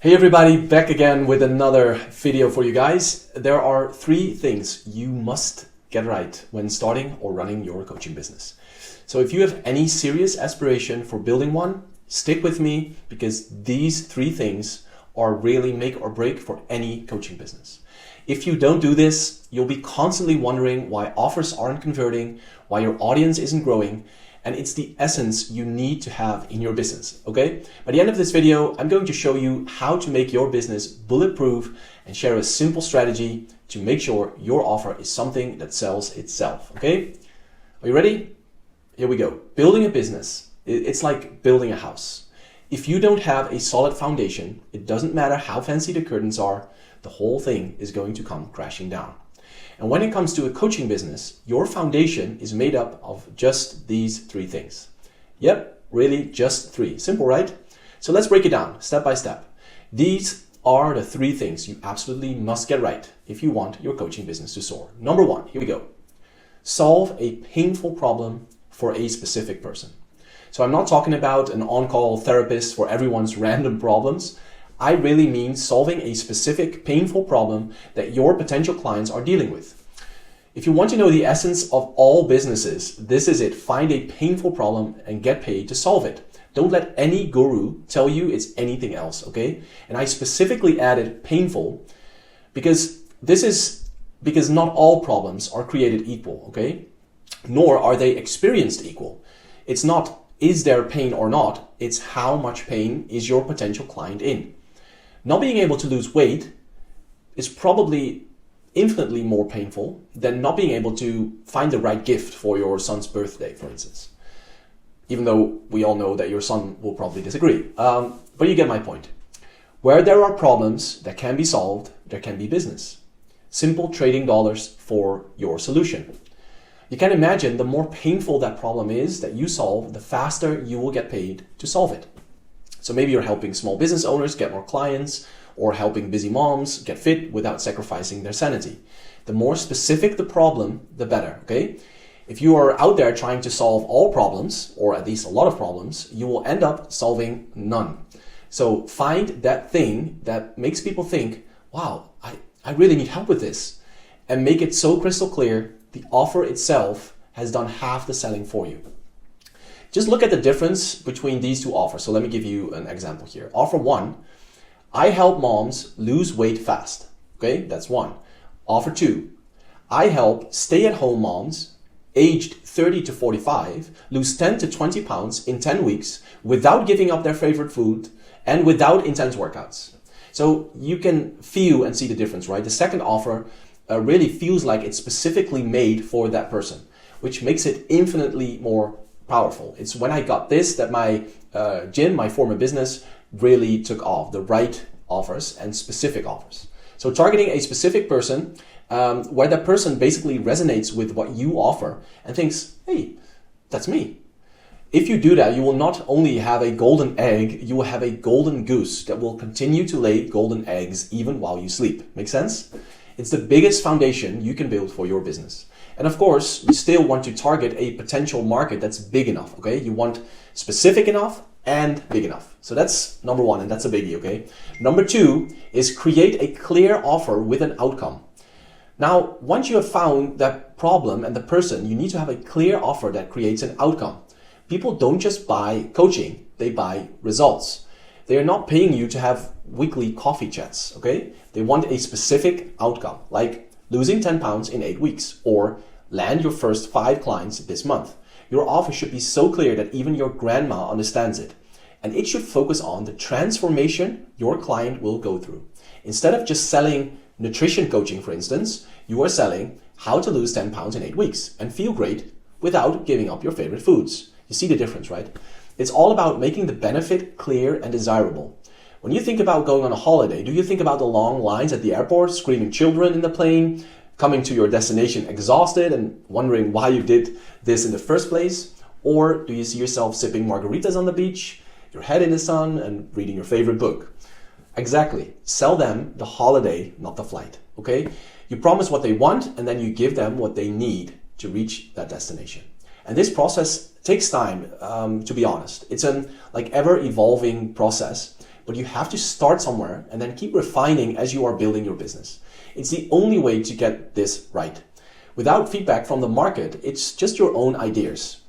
Hey everybody, back again with another video for you guys. There are 3 things you must get right when starting or running your coaching business. So if you have any serious aspiration for building one, stick with me because these 3 things are really make or break for any coaching business. If you don't do this, you'll be constantly wondering why offers aren't converting, why your audience isn't growing, and it's the essence you need to have in your business, okay? By the end of this video, I'm going to show you how to make your business bulletproof and share a simple strategy to make sure your offer is something that sells itself, okay? Are you ready? Here we go. Building a business, it's like building a house. If you don't have a solid foundation, it doesn't matter how fancy the curtains are, the whole thing is going to come crashing down. And when it comes to a coaching business, your foundation is made up of just these 3 things. Yep, really just 3. Simple, right? So let's break it down step by step. These are the 3 things you absolutely must get right if you want your coaching business to soar. Number 1, here we go. Solve a painful problem for a specific person. So I'm not talking about an on-call therapist for everyone's random problems. I really mean solving a specific painful problem that your potential clients are dealing with. If you want to know the essence of all businesses, this is it. Find a painful problem and get paid to solve it. Don't let any guru tell you it's anything else, okay? And I specifically added painful because not all problems are created equal, okay? Nor are they experienced equal. It's not is there pain or not, it's how much pain is your potential client in. Not being able to lose weight is probably infinitely more painful than not being able to find the right gift for your son's birthday, for instance. Even though we all know that your son will probably disagree. But you get my point. Where there are problems that can be solved, there can be business. Simple trading dollars for your solution. You can imagine the more painful that problem is that you solve, the faster you will get paid to solve it. So maybe you're helping small business owners get more clients or helping busy moms get fit without sacrificing their sanity. The more specific the problem, the better, okay? If you are out there trying to solve all problems, or at least a lot of problems, you will end up solving none. So find that thing that makes people think, wow, I really need help with this, and make it so crystal clear the offer itself has done half the selling for you. Just look at the difference between these 2 offers. So let me give you an example here. Offer 1, I help moms lose weight fast. Okay, that's 1. Offer 2, I help stay-at-home moms aged 30 to 45 lose 10 to 20 pounds in 10 weeks without giving up their favorite food and without intense workouts. So you can feel and see the difference, right? The second offer really feels like it's specifically made for that person, which makes it infinitely more powerful. It's when I got this that my gym, my former business, really took off. The right offers and specific offers. So targeting a specific person where that person basically resonates with what you offer and thinks, hey, that's me. If you do that, you will not only have a golden egg, you will have a golden goose that will continue to lay golden eggs even while you sleep. Make sense? It's the biggest foundation you can build for your business. And of course, you still want to target a potential market that's big enough, okay? You want specific enough and big enough. So that's number 1, and that's a biggie, okay? Number 2 is create a clear offer with an outcome. Now, once you have found that problem and the person, you need to have a clear offer that creates an outcome. People don't just buy coaching, they buy results. They are not paying you to have weekly coffee chats, okay? They want a specific outcome, like losing 10 pounds in 8 weeks, or land your first 5 clients this month. Your offer should be so clear that even your grandma understands it. And it should focus on the transformation your client will go through. Instead of just selling nutrition coaching, for instance, you are selling how to lose 10 pounds in 8 weeks and feel great without giving up your favorite foods. You see the difference, right? It's all about making the benefit clear and desirable. When you think about going on a holiday, do you think about the long lines at the airport, screaming children in the plane, coming to your destination exhausted and wondering why you did this in the first place? Or do you see yourself sipping margaritas on the beach, your head in the sun, and reading your favorite book? Exactly. Sell them the holiday, not the flight, okay? You promise what they want, and then you give them what they need to reach that destination. And this process takes time, to be honest. It's an ever-evolving process. but you have to start somewhere and then keep refining as you are building your business. It's the only way to get this right. Without feedback from the market, it's just your own ideas.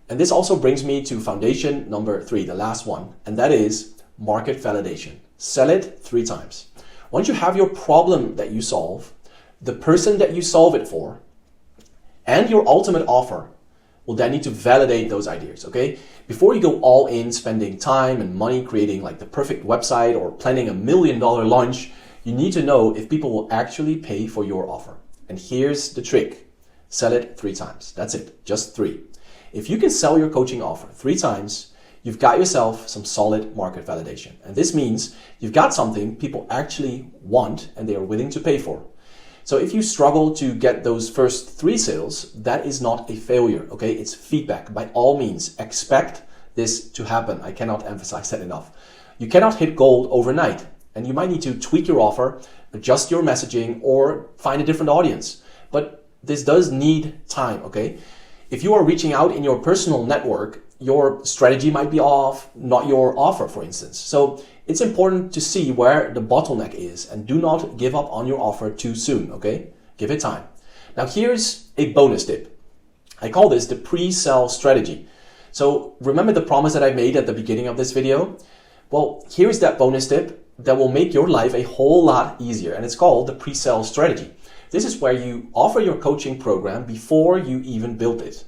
And this also brings me to foundation number 3, the last one, and that is market validation. Sell it 3 times. Once you have your problem that you solve, the person that you solve it for, and your ultimate offer will then need to validate those ideas, okay? Before you go all in spending time and money creating like the perfect website or planning $1 million launch, you need to know if people will actually pay for your offer. And here's the trick. Sell it 3 times. That's it, just 3. If you can sell your coaching offer 3 times, you've got yourself some solid market validation. And this means you've got something people actually want and they are willing to pay for. So if you struggle to get those first 3 sales, that is not a failure, okay? It's feedback. By all means, expect this to happen. I cannot emphasize that enough. You cannot hit gold overnight, and you might need to tweak your offer, adjust your messaging, or find a different audience. But this does need time, okay? If you are reaching out in your personal network, your strategy might be off, not your offer, for instance. So it's important to see where the bottleneck is and do not give up on your offer too soon, okay? Give it time. Now here's a bonus tip. I call this the pre-sell strategy. So remember the promise that I made at the beginning of this video? Well, here's that bonus tip that will make your life a whole lot easier, and it's called the pre-sell strategy. This is where you offer your coaching program before you even build it.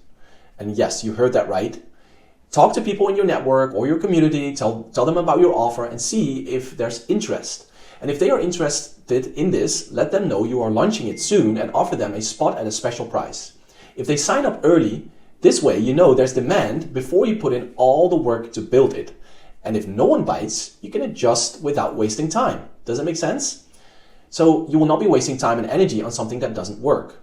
And yes, you heard that right. Talk to people in your network or your community, tell them about your offer and see if there's interest. And if they are interested in this, let them know you are launching it soon and offer them a spot at a special price. If they sign up early, this way you know there's demand before you put in all the work to build it. And if no one bites, you can adjust without wasting time. Does that make sense? So you will not be wasting time and energy on something that doesn't work.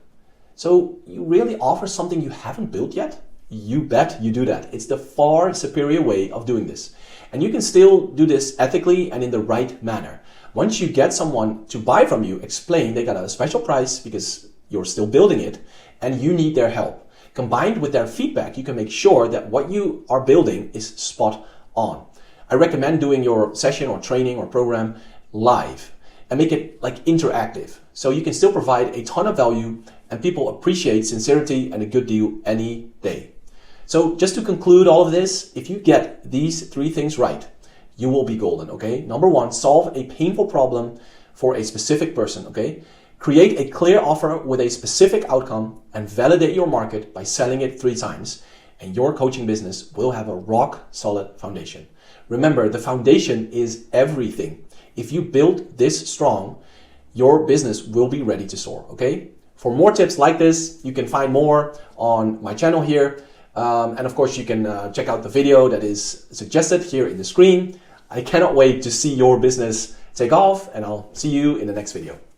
So you really offer something you haven't built yet? You bet you do that. It's the far superior way of doing this. And you can still do this ethically and in the right manner. Once you get someone to buy from you, explain they got a special price because you're still building it and you need their help. Combined with their feedback, you can make sure that what you are building is spot on. I recommend doing your session or training or program live and make it like interactive. So you can still provide a ton of value and people appreciate sincerity and a good deal any day. So just to conclude all of this, if you get these 3 things right, you will be golden, okay? Number 1, solve a painful problem for a specific person, okay? Create a clear offer with a specific outcome and validate your market by selling it 3 times, and your coaching business will have a rock solid foundation. Remember, the foundation is everything. If you build this strong, your business will be ready to soar, okay? For more tips like this, you can find more on my channel here. And of course, you can check out the video that is suggested here in the screen. I cannot wait to see your business take off, and I'll see you in the next video.